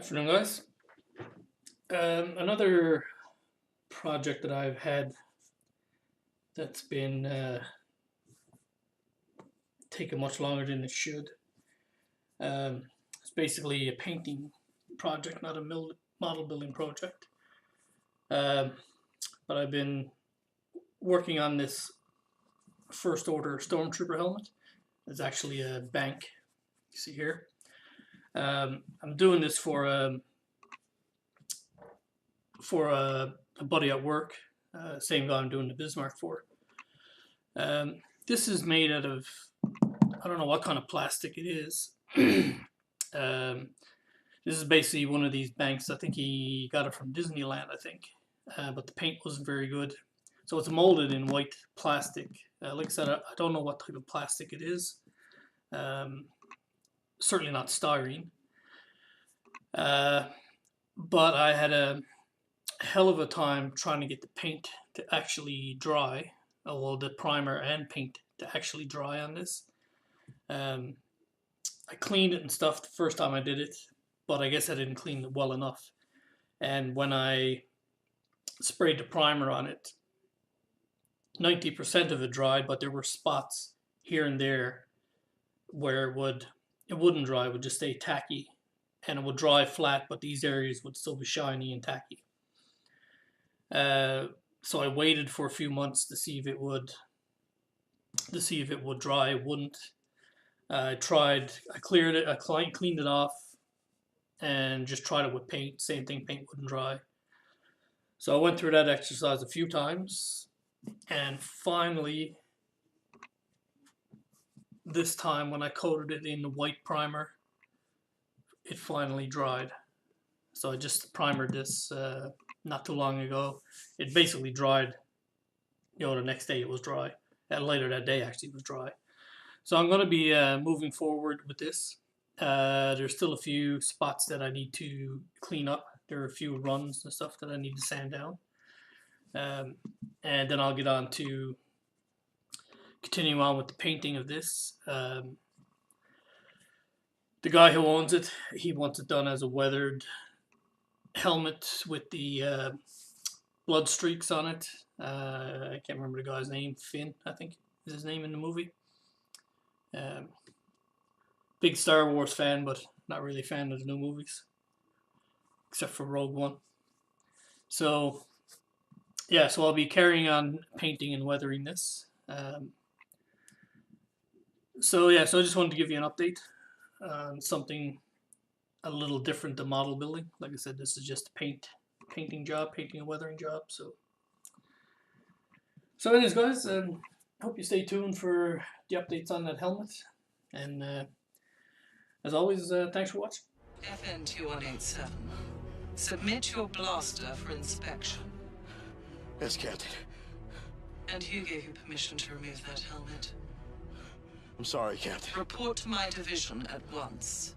Afternoon, guys. Another project that I've had that's been taking much longer than it should. It's basically a painting project, not a model building project. Um, but I've been working on this first order Stormtrooper helmet. It's actually a bank, you see here. I'm doing this for a buddy at work, same guy I'm doing the Bismarck for. This is made out of, I don't know what kind of plastic it is. This is basically one of these banks. I think he got it from Disneyland, I think, but the paint wasn't very good. So it's molded in white plastic. Like I said, I don't know what type of plastic it is. Certainly not styrene. But I had a hell of a time trying to get the paint to actually dry. Well, the primer and paint to actually dry on this. I cleaned it and stuff the first time I did it, but I guess I didn't clean it well enough. And when I sprayed the primer on it, 90% of it dried, but there were spots here and there where it wouldn't dry, it would just stay tacky, and it would dry flat, but these areas would still be shiny and tacky. So I waited for a few months to see if it would dry. It wouldn't. I cleared it, I cleaned it off, and just tried it with paint. Same thing, paint wouldn't dry. So I went through that exercise a few times, and finally, this time when I coated it in the white primer, it finally dried. So I just primered this not too long ago. It basically dried, the next day it was dry. And later that day actually it was dry. So I'm going to be moving forward with this. There's still a few spots that I need to clean up. There are a few runs and stuff that I need to sand down. And then I'll get on to continuing on with the painting of this. The guy who owns it, he wants it done as a weathered helmet with the blood streaks on it. I can't remember the guy's name. Finn, I think, is his name in the movie. Big Star Wars fan, but not really a fan of the new movies, except for Rogue One. So, yeah, so I'll be carrying on painting and weathering this. So I just wanted to give you an update on something a little different than model building. Like I said, this is just a painting and weathering job. So anyways, guys, hope you stay tuned for the updates on that helmet. And as always, thanks for watching. FN-2187. Submit your blaster for inspection. Yes, Captain. And who gave you permission to remove that helmet? I'm sorry, Captain. Report to my division at once.